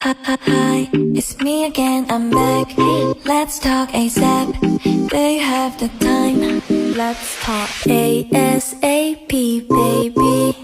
Hi, it's me again, I'm back. Let's talk ASAP. Do you have the time? Let's talk ASAP, baby.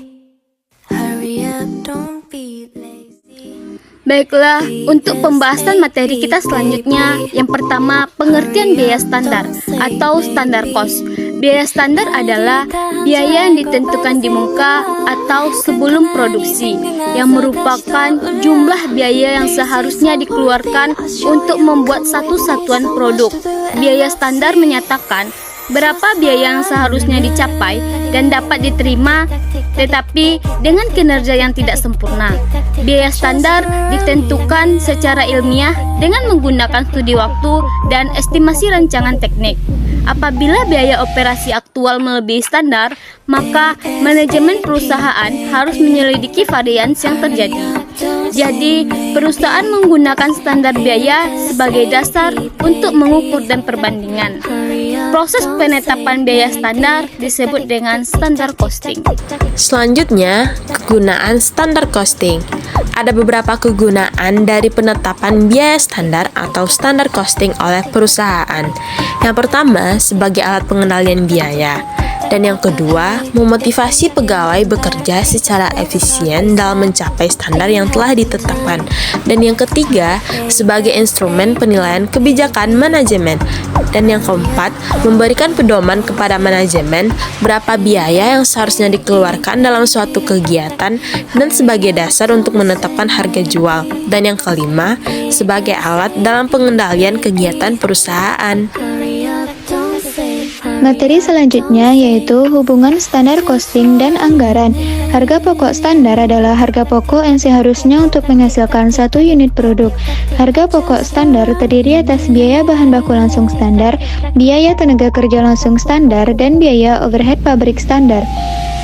Hurry up, don't be lazy. Baiklah, untuk pembahasan materi kita selanjutnya, yang pertama, pengertian biaya standar atau standar cost. Biaya standar adalah biaya yang ditentukan di muka atau sebelum produksi, yang merupakan jumlah biaya yang seharusnya dikeluarkan untuk membuat satu satuan produk. Biaya standar menyatakan berapa biaya yang seharusnya dicapai dan dapat diterima, tetapi dengan kinerja yang tidak sempurna. Biaya standar ditentukan secara ilmiah dengan menggunakan studi waktu dan estimasi rancangan teknik. Apabila biaya operasi aktual melebihi standar, maka manajemen perusahaan harus menyelidiki varians yang terjadi. Jadi, perusahaan menggunakan standar biaya sebagai dasar untuk mengukur dan perbandingan. Proses penetapan biaya standar disebut dengan standar costing. Selanjutnya, kegunaan standar costing. Ada beberapa kegunaan dari penetapan biaya standar atau standar costing oleh perusahaan. Yang pertama, sebagai alat pengendalian biaya. Dan yang kedua, memotivasi pegawai bekerja secara efisien dalam mencapai standar yang telah ditetapkan. Dan yang ketiga, sebagai instrumen penilaian kebijakan manajemen. Dan yang keempat, memberikan pedoman kepada manajemen berapa biaya yang seharusnya dikeluarkan dalam suatu kegiatan dan sebagai dasar untuk menetapkan harga jual. Dan yang kelima, sebagai alat dalam pengendalian kegiatan perusahaan. Materi selanjutnya yaitu hubungan standar costing dan anggaran. Harga pokok standar adalah harga pokok yang seharusnya untuk menghasilkan satu unit produk. Harga pokok standar terdiri atas biaya bahan baku langsung standar, biaya tenaga kerja langsung standar, dan biaya overhead pabrik standar.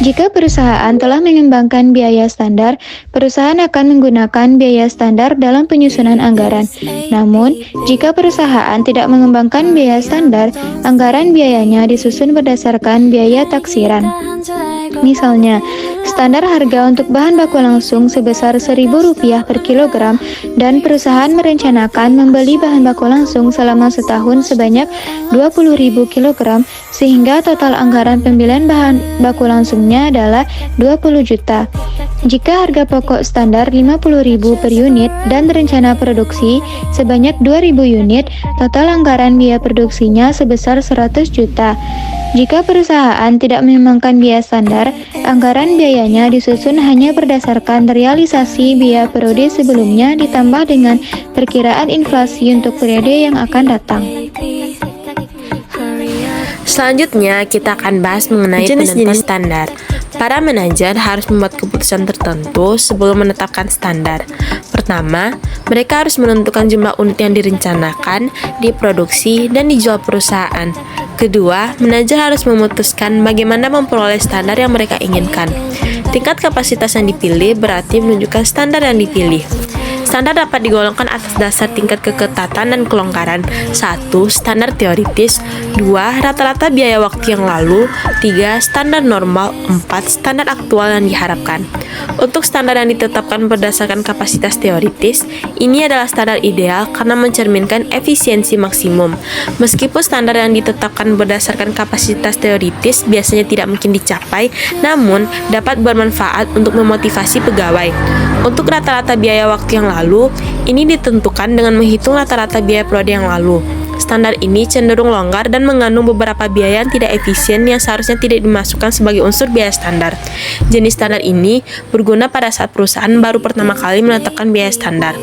Jika perusahaan telah mengembangkan biaya standar, perusahaan akan menggunakan biaya standar dalam penyusunan anggaran. Namun, jika perusahaan tidak mengembangkan biaya standar, anggaran biayanya disusun berdasarkan biaya taksiran. Misalnya, standar harga untuk bahan baku langsung sebesar Rp1.000 per kilogram dan perusahaan merencanakan membeli bahan baku langsung selama setahun sebanyak 20.000 kilogram sehingga total anggaran pembelian bahan baku langsungnya adalah 20 juta. Jika harga pokok standar 50.000 per unit dan rencana produksi sebanyak 2.000 unit, total anggaran biaya produksinya sebesar 100 juta. Jika perusahaan tidak mengembangkan biaya standar, anggaran biayanya disusun hanya berdasarkan realisasi biaya periode sebelumnya ditambah dengan perkiraan inflasi untuk periode yang akan datang. Selanjutnya, kita akan bahas mengenai jenis-jenis standar. Para manajer harus membuat keputusan tertentu sebelum menetapkan standar. Pertama, mereka harus menentukan jumlah unit yang direncanakan, diproduksi, dan dijual perusahaan. Kedua, manajer harus memutuskan bagaimana memperoleh standar yang mereka inginkan. Tingkat kapasitas yang dipilih berarti menunjukkan standar yang dipilih. Standar dapat digolongkan atas dasar tingkat keketatan dan kelonggaran. 1. Standar teoritis. 2. Rata-rata biaya waktu yang lalu. 3. Standar normal. 4. Standar aktual yang diharapkan. Untuk standar yang ditetapkan berdasarkan kapasitas teoritis, ini adalah standar ideal karena mencerminkan efisiensi maksimum. Meskipun standar yang ditetapkan berdasarkan kapasitas teoritis biasanya tidak mungkin dicapai, namun dapat bermanfaat untuk memotivasi pegawai. Untuk rata-rata biaya waktu yang lalu, ini ditentukan dengan menghitung rata-rata biaya periode yang lalu. Standar ini cenderung longgar dan mengandung beberapa biaya yang tidak efisien yang seharusnya tidak dimasukkan sebagai unsur biaya standar. Jenis standar ini berguna pada saat perusahaan baru pertama kali menetapkan biaya standar.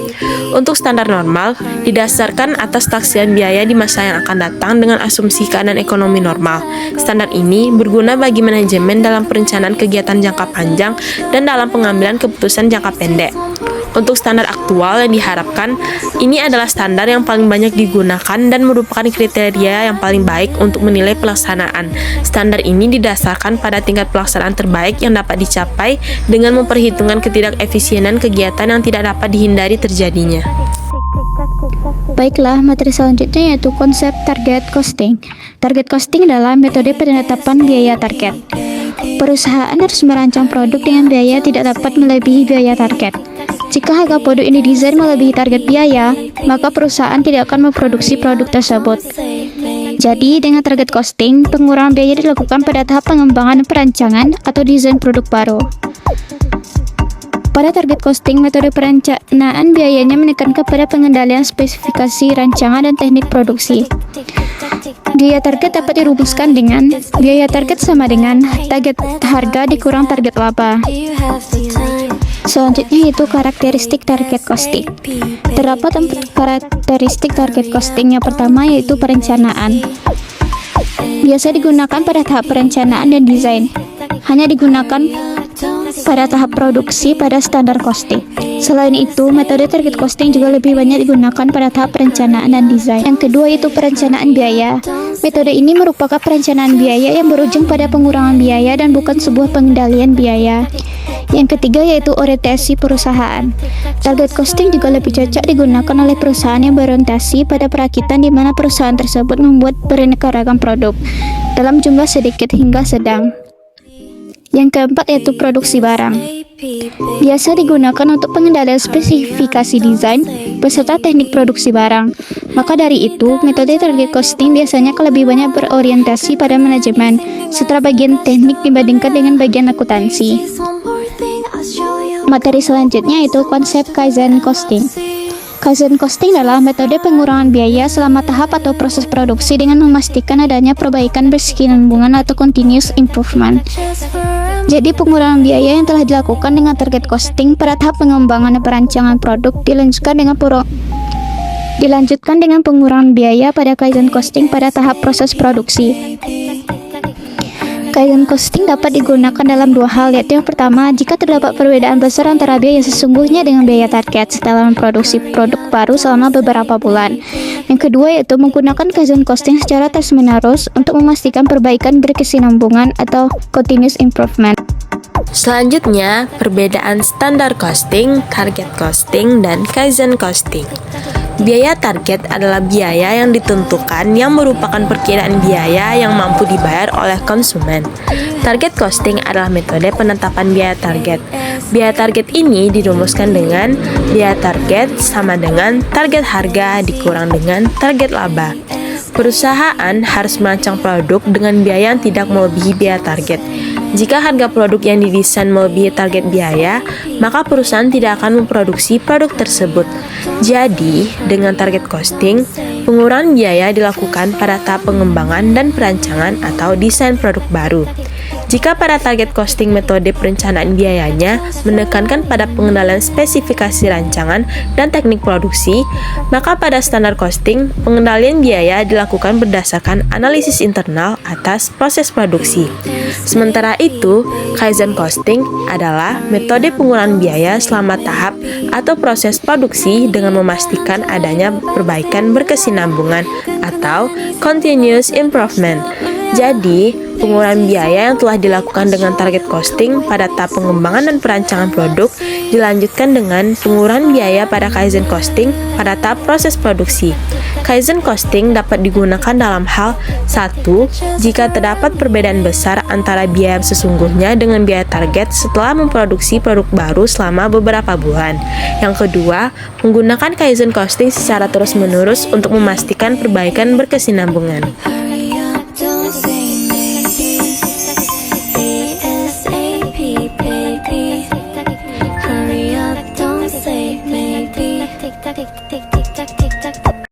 Untuk standar normal, didasarkan atas taksiran biaya di masa yang akan datang dengan asumsi keadaan ekonomi normal. Standar ini berguna bagi manajemen dalam perencanaan kegiatan jangka panjang dan dalam pengambilan keputusan jangka pendek. Untuk standar aktual yang diharapkan, ini adalah standar yang paling banyak digunakan dan merupakan kriteria yang paling baik untuk menilai pelaksanaan. Standar ini didasarkan pada tingkat pelaksanaan terbaik yang dapat dicapai dengan memperhitungkan ketidakefisienan kegiatan yang tidak dapat dihindari terjadinya. Baiklah, materi selanjutnya yaitu konsep target costing. Target costing adalah metode penetapan biaya target. Perusahaan harus merancang produk dengan biaya tidak dapat melebihi biaya target. Jika harga produk ini didesain melebihi target biaya, maka perusahaan tidak akan memproduksi produk tersebut. Jadi, dengan target costing, pengurangan biaya dilakukan pada tahap pengembangan perancangan atau desain produk baru. Pada target costing, metode perencanaan biayanya menekankan pada pengendalian spesifikasi rancangan dan teknik produksi. Biaya target dapat dirumuskan dengan biaya target sama dengan target harga dikurang target laba. Selanjutnya yaitu karakteristik target costing. Terdapat 4 karakteristik target costing. Yang pertama yaitu perencanaan. Biasa digunakan pada tahap perencanaan dan desain. Hanya digunakan pada tahap produksi pada standar costing. Selain itu, metode target costing juga lebih banyak digunakan pada tahap perencanaan dan desain. Yang kedua yaitu perencanaan biaya. Metode ini merupakan perencanaan biaya yang berujung pada pengurangan biaya dan bukan sebuah pengendalian biaya. Yang ketiga yaitu orientasi perusahaan. Target costing juga lebih cocok digunakan oleh perusahaan yang berorientasi pada perakitan di mana perusahaan tersebut membuat beraneka ragam produk dalam jumlah sedikit hingga sedang. Yang keempat yaitu produksi barang. Biasa digunakan untuk pengendalian spesifikasi desain beserta teknik produksi barang. Maka dari itu, metode target costing biasanya lebih banyak berorientasi pada manajemen setelah bagian teknik dibandingkan dengan bagian akuntansi. Materi selanjutnya yaitu konsep Kaizen costing. Kaizen costing adalah metode pengurangan biaya selama tahap atau proses produksi dengan memastikan adanya perbaikan berkesinambungan atau continuous improvement. Jadi pengurangan biaya yang telah dilakukan dengan target costing pada tahap pengembangan dan perancangan produk dilanjutkan dengan pengurangan biaya pada Kaizen costing pada tahap proses produksi. Kaizen costing dapat digunakan dalam 2 hal, yaitu yang pertama, jika terdapat perbedaan besar antara biaya sesungguhnya dengan biaya target setelah memproduksi produk baru selama beberapa bulan. Yang kedua yaitu menggunakan Kaizen costing secara terus-menerus untuk memastikan perbaikan berkesinambungan atau continuous improvement. Selanjutnya, perbedaan standar costing, target costing, dan Kaizen costing. Biaya target adalah biaya yang ditentukan yang merupakan perkiraan biaya yang mampu dibayar oleh konsumen. Target costing adalah metode penetapan biaya target. Biaya target ini dirumuskan dengan biaya target sama dengan target harga dikurang dengan target laba. Perusahaan harus merancang produk dengan biaya yang tidak melebihi biaya target. Jika harga produk yang didesain melebihi target biaya, maka perusahaan tidak akan memproduksi produk tersebut. Jadi, dengan target costing, pengurangan biaya dilakukan pada tahap pengembangan dan perancangan atau desain produk baru. Jika pada target costing metode perencanaan biayanya menekankan pada pengendalian spesifikasi rancangan dan teknik produksi, maka pada standar costing, pengendalian biaya dilakukan berdasarkan analisis internal atas proses produksi. Sementara itu, Kaizen costing adalah metode pengurangan biaya selama tahap atau proses produksi dengan memastikan adanya perbaikan berkesinambungan atau continuous improvement. Jadi, pengurangan biaya yang telah dilakukan dengan target costing pada tahap pengembangan dan perancangan produk dilanjutkan dengan pengurangan biaya pada Kaizen costing pada tahap proses produksi. Kaizen costing dapat digunakan dalam hal 1. Jika terdapat perbedaan besar antara biaya sesungguhnya dengan biaya target setelah memproduksi produk baru selama beberapa bulan. Yang kedua, menggunakan Kaizen costing secara terus-menerus untuk memastikan perbaikan berkesinambungan. Tick